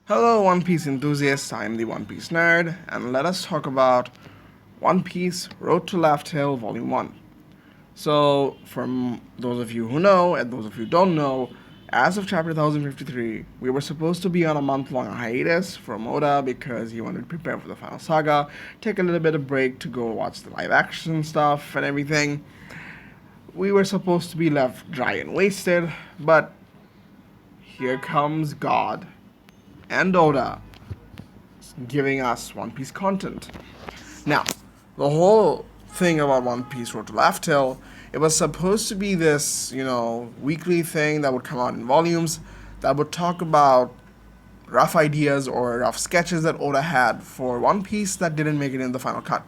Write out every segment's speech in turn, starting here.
Hello, One Piece enthusiasts. I'm the One Piece nerd, and let us talk about One Piece Road to Laughtale Volume 1. So, from those of you who know, and those of you who don't know, as of chapter 1053, we were supposed to be on a month long hiatus from Oda because he wanted to prepare for the final saga, take a little bit of break to go watch the live action stuff and everything. We were supposed to be left dry and wasted, but here comes God and Oda giving us One Piece content. Now, the whole thing about One Piece Road to Laughtale, it was supposed to be this, weekly thing that would come out in volumes that would talk about rough ideas or rough sketches that Oda had for One Piece that didn't make it in the final cut.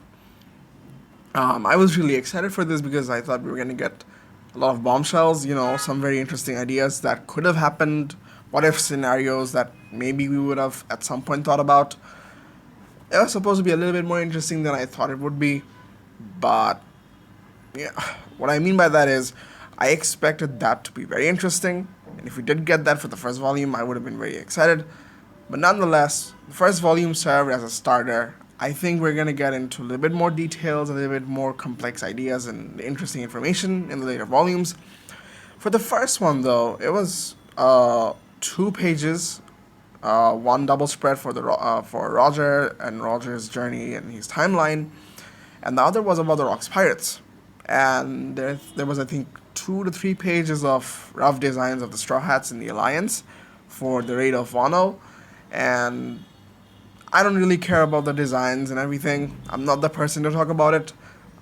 I was really excited for this because I thought we were going to get a lot of bombshells, some very interesting ideas that could have happened, what if scenarios that maybe we would have at some point thought about. It was supposed to be a little bit more interesting than I thought it would be, but yeah, what I mean by that is I expected that to be very interesting, and if we did get that for the first volume, I would have been very excited. But nonetheless, the first volume served as a starter. I think we're going to get into a little bit more details, a little bit more complex ideas, and interesting information in the later volumes. For the first one, though, it was 2 pages, one double spread for Roger and Roger's journey and his timeline, and the other was about the Rocks Pirates. And there was, I think, 2 to 3 pages of rough designs of the Straw Hats in the Alliance for the raid of Wano. And I don't really care about the designs and everything. I'm not the person to talk about it.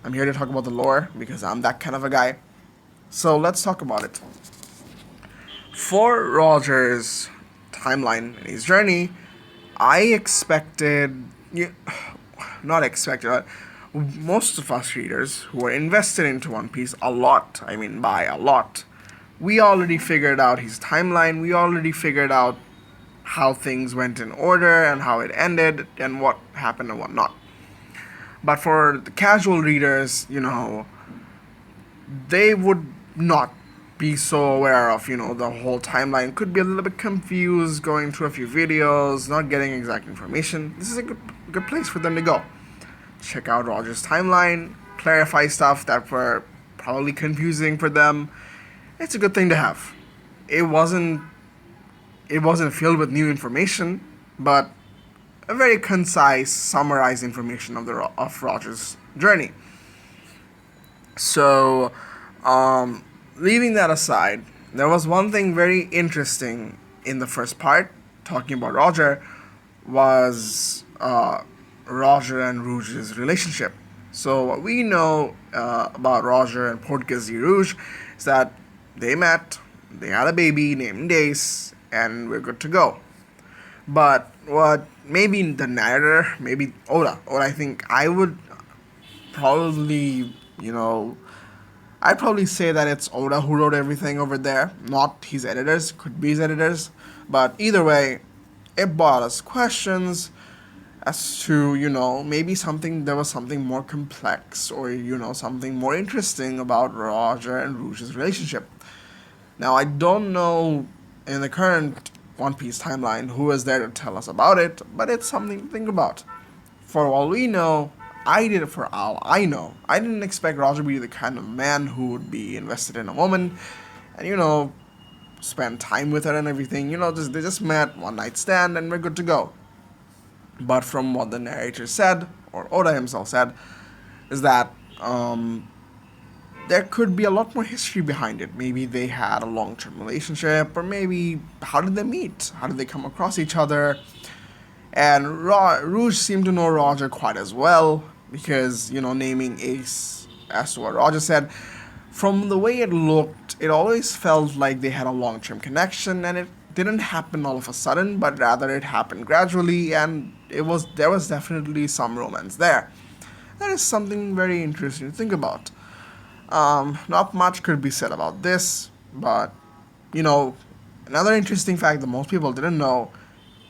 I'm here to talk about the lore because I'm that kind of a guy. So let's talk about it. For Roger's timeline and his journey, I expected, not expected, but most of us readers who were invested into One Piece a lot, I mean by a lot, we already figured out his timeline, we already figured out how things went in order and how it ended and what happened and what not. But for the casual readers, they would not be so aware of, the whole timeline, could be a little bit confused going through a few videos, not getting exact information. This is a good place for them to go. Check out Roger's timeline, clarify stuff that were probably confusing for them. It's a good thing to have. It wasn't filled with new information, but a very concise, summarized information of Roger's journey. So, leaving that aside, there was one thing very interesting in the first part, talking about Roger, was Roger and Rouge's relationship. So what we know about Roger and Portgas de Rouge is that they met, they had a baby named Ace, and we're good to go. But what maybe the narrator, maybe Oda, I think I would probably, I'd probably say that it's Oda who wrote everything over there, not his editors, could be his editors. But either way, it brought us questions as to, maybe there was something more complex or, something more interesting about Roger and Rouge's relationship. Now, I don't know in the current One Piece timeline who is there to tell us about it, but it's something to think about. For all we know, I didn't expect Roger to be the kind of man who would be invested in a woman and, spend time with her and everything. They just met, one night stand, and we're good to go. But from what the narrator said, or Oda himself said, is that there could be a lot more history behind it. Maybe they had a long-term relationship, or maybe how did they meet? How did they come across each other? And Rouge seemed to know Roger quite as well, because, naming Ace, as to what Roger said, from the way it looked, it always felt like they had a long-term connection, and it didn't happen all of a sudden, but rather it happened gradually, and there was definitely some romance there. That is something very interesting to think about. Not much could be said about this, but another interesting fact that most people didn't know: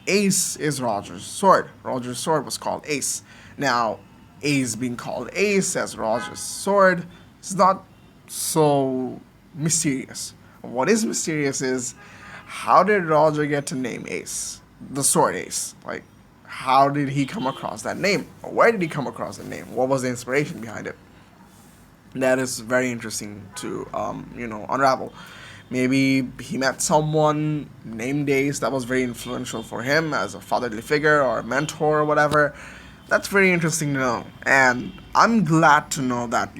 Ace is Roger's sword. Roger's sword was called Ace. Now, Ace being called Ace as Roger's sword is not so mysterious. What is mysterious is, how did Roger get to name Ace? the Sword Ace. Like, how did he come across that name? Or where did he come across that name? What was the inspiration behind it? That is very interesting to unravel. Maybe he met someone named Ace that was very influential for him as a fatherly figure or a mentor or whatever. That's very interesting to know. And I'm glad to know that,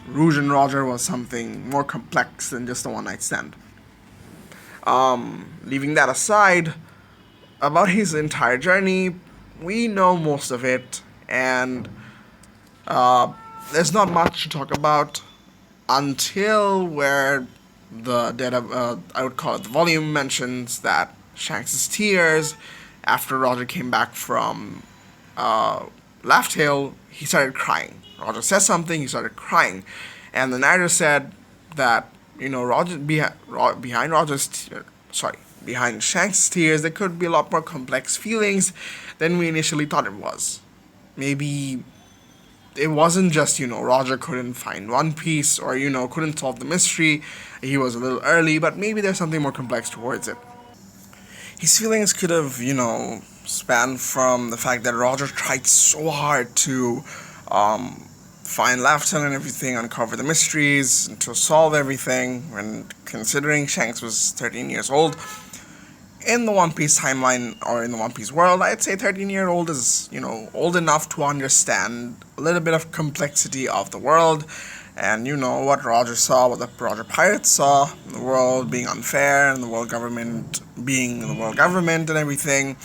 Rouge and Roger was something more complex than just a one night stand. Leaving that aside, about his entire journey, we know most of it, and there's not much to talk about until where the data, I would call it the volume, mentions that Shanks' tears after Roger came back from Laughtale, he started crying. Roger says something, he started crying, and the narrator said that Roger behind behind Shanks' tears, there could be a lot more complex feelings than we initially thought it was. Maybe it wasn't just, Roger couldn't find One Piece or, couldn't solve the mystery. He was a little early, but maybe there's something more complex towards it. His feelings could have, spanned from the fact that Roger tried so hard to find Laughtale and everything, uncover the mysteries, and to solve everything, and considering Shanks was 13 years old, in the One Piece timeline or in the One Piece world, I'd say 13-year-old is, old enough to understand a little bit of complexity of the world, and what Roger saw, what the Roger Pirates saw, the world being unfair, and the world government being the world government and everything.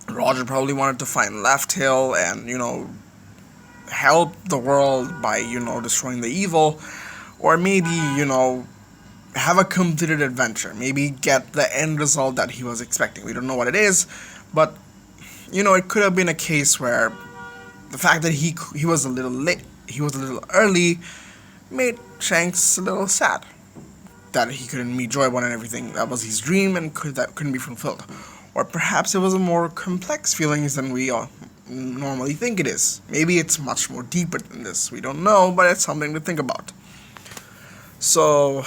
Roger probably wanted to find Laughtale and, help the world by, destroying the evil, or maybe, have a completed adventure, maybe get the end result that he was expecting. We don't know what it is, but it could have been a case where the fact that he was a little late, he was a little early, made Shanks a little sad that he couldn't meet Joybon and everything. That was his dream, and that couldn't be fulfilled. Or perhaps it was a more complex feelings than we normally think it is. Maybe it's much more deeper than this. We don't know, but it's something to think about. So,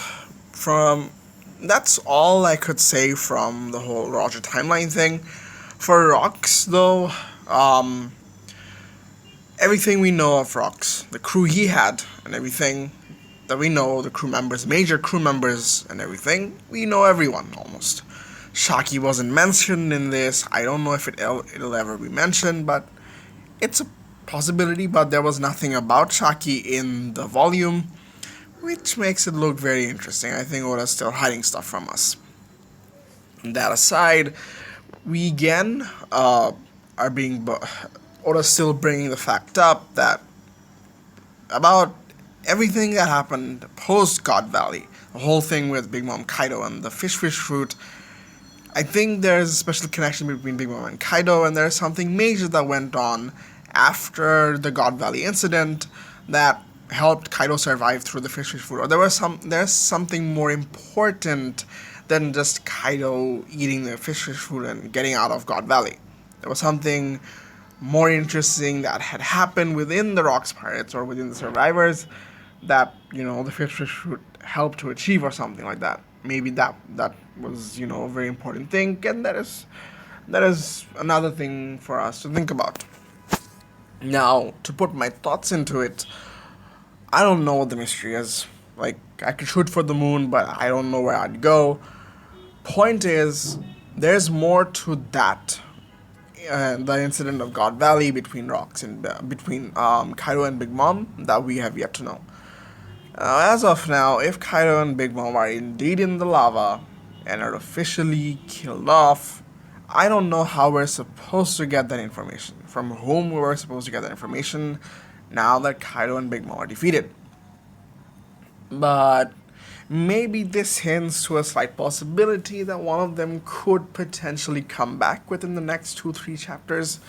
that's all I could say from the whole Roger timeline thing. For Rox, though, everything we know of Rox, the crew he had, and everything that we know, the crew members, major crew members, and everything, we know everyone almost. Shaki wasn't mentioned in this. I don't know if it'll ever be mentioned, but it's a possibility. But there was nothing about Shaki in the volume, which makes it look very interesting. I think Oda's still hiding stuff from us. That aside, we again are being Oda's still bringing the fact up that about everything that happened post God Valley, the whole thing with Big Mom Kaido and the fish fruit. I think there's a special connection between Big Mom and Kaido, and there's something major that went on after the God Valley incident that helped Kaido survive through the fish fruit. Or there's something more important than just Kaido eating the fish fruit and getting out of God Valley. There was something more interesting that had happened within the Rocks Pirates or within the survivors that, the fish fruit helped to achieve or something like that. Maybe that was, a very important thing, and that is another thing for us to think about. Now, to put my thoughts into it, I don't know what the mystery is. Like, I could shoot for the moon, but I don't know where I'd go. Point is, there's more to that. The incident of God Valley between Rocks and between Kaido and Big Mom that we have yet to know. As of now, if Kaido and Big Mom are indeed in the lava and are officially killed off, I don't know how we're supposed to get that information. From whom we were supposed to get that information now that Kaido and Big Mom are defeated. But maybe this hints to a slight possibility that one of them could potentially come back within the next 2-3 chapters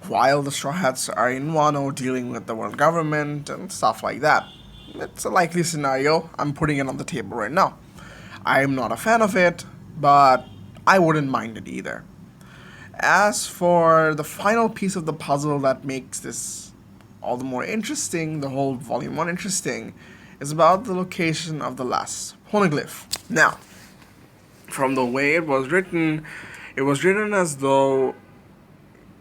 while the Straw Hats are in Wano dealing with the world government and stuff like that. It's a likely scenario. I'm putting it on the table right now. I'm not a fan of it, but I wouldn't mind it either. As for the final piece of the puzzle that makes this all the more interesting, the whole Volume 1 interesting, is about the location of the last poneglyph. Now, from the way it was written, It was written as though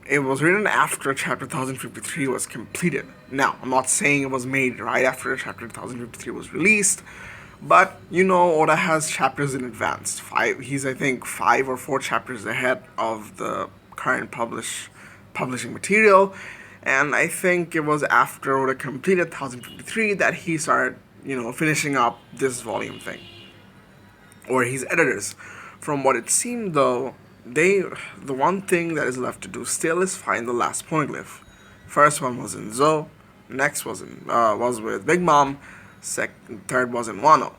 it was written after chapter 1053 was completed. Now, I'm not saying it was made right after chapter 1053 was released, but you know, Oda has chapters in advance. He's I think 5 or 4 chapters ahead of the current publishing material, and I think it was after Oda completed 1053 that he started, finishing up this volume thing, or his editors. From what it seemed, though, the one thing that is left to do still is find the last poneglyph. First one was in Zo, next was with Big Mom, third was in Wano.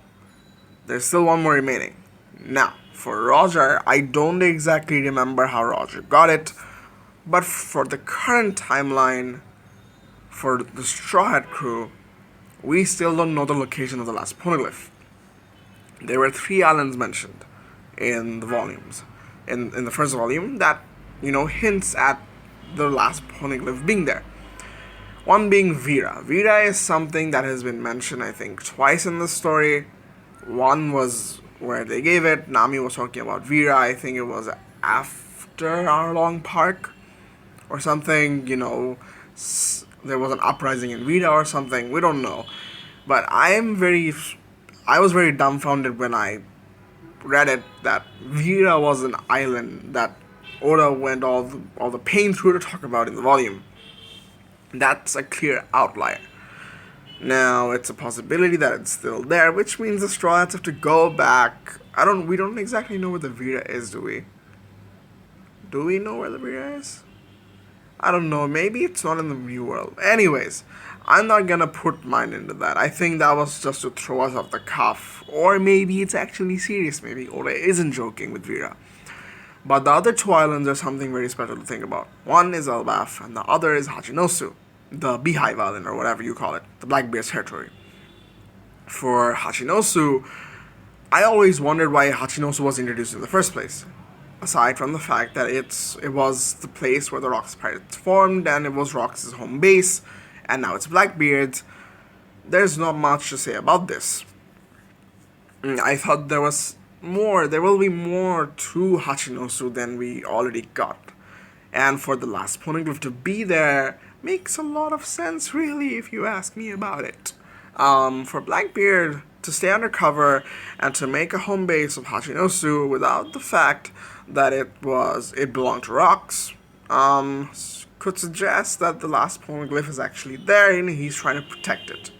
There's still one more remaining. Now, for Roger, I don't exactly remember how Roger got it, but for the current timeline, for the Straw Hat crew, we still don't know the location of the last poneglyph. There were 3 islands mentioned in the volumes. In the first volume that, hints at the last poneglyph being there. One being Vira. Vira is something that has been mentioned, I think, twice in the story. One was where they gave it. Nami was talking about Vira. I think it was after our long park or something. There was an uprising in Vira or something. We don't know. But I was very dumbfounded when I read it that Vira was an island that Oda went all the pain through to talk about in the volume. That's a clear outlier. Now, it's a possibility that it's still there, which means the Straw Hats have to go back. We don't exactly know where the Vira is, do we? Do we know where the Vira is? I don't know, maybe it's not in the New World. Anyways, I'm not gonna put mine into that. I think that was just to throw us off the cuff. Or maybe it's actually serious. Maybe Oda isn't joking with Vira. But the other 2 islands are something very special to think about. One is Elbaf, and the other is Hachinosu, the Beehive Island, or whatever you call it, the Blackbeard's territory. For Hachinosu, I always wondered why Hachinosu was introduced in the first place. Aside from the fact that it was the place where the Rox Pirates formed, and it was Rox's home base, and now it's Blackbeard's, there's not much to say about this. I thought there will be more to Hachinosu than we already got. And for the last poneglyph to be there makes a lot of sense, really, if you ask me about it. For Blackbeard to stay undercover and to make a home base of Hachinosu without the fact that it belonged to Rox, could suggest that the last poneglyph is actually there and he's trying to protect it.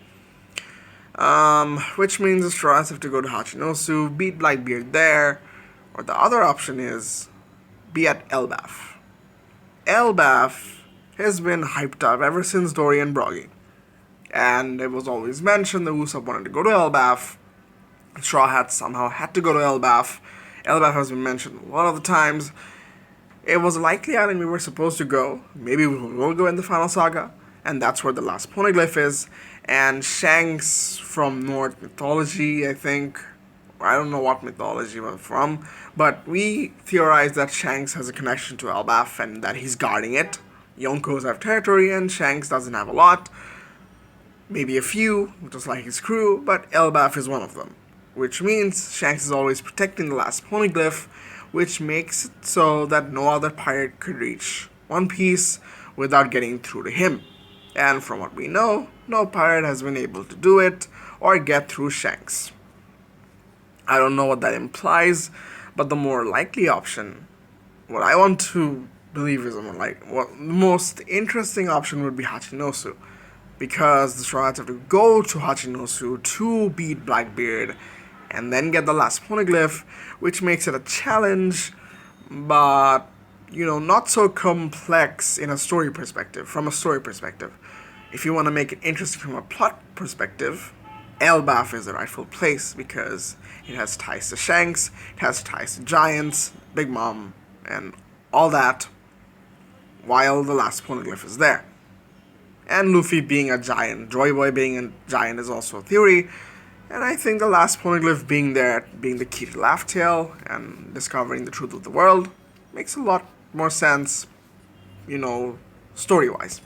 Which means the Straw Hats have to go to Hachinosu, beat Blackbeard there, or the other option is be at Elbaf. Elbaf has been hyped up ever since Dory and Broggy, and it was always mentioned that Usopp wanted to go to Elbaf. Straw Hats somehow had to go to Elbaf. Elbaf has been mentioned a lot of the times. It was a likely island we were supposed to go. Maybe we will go in the final saga, and that's where the last poneglyph is. And Shanks from Norse mythology, I think. I don't know what mythology was from, but we theorize that Shanks has a connection to Elbaf and that he's guarding it. Yonkos have territory and Shanks doesn't have a lot. Maybe a few, just like his crew, but Elbaf is one of them. Which means Shanks is always protecting the last poneglyph, which makes it so that no other pirate could reach One Piece without getting through to him. And from what we know, no pirate has been able to do it or get through Shanks. I don't know what that implies, but the more likely option, what I want to believe is the most interesting option would be Hachinosu, because the Straw Hats have to go to Hachinosu to beat Blackbeard and then get the last poneglyph, which makes it a challenge, but not so complex from a story perspective. If you want to make it interesting from a plot perspective, Elbaf is the rightful place because it has ties to Shanks, it has ties to Giants, Big Mom, and all that, while the last poneglyph is there. And Luffy being a giant, Joy Boy being a giant is also a theory, and I think the last poneglyph being there, being the key to Laughtale and discovering the truth of the world, makes a lot more sense, story-wise.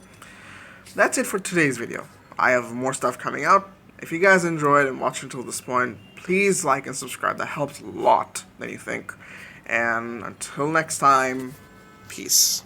That's it for today's video. I have more stuff coming out. If you guys enjoyed and watched until this point, please like and subscribe. That helps a lot than you think. And until next time, peace.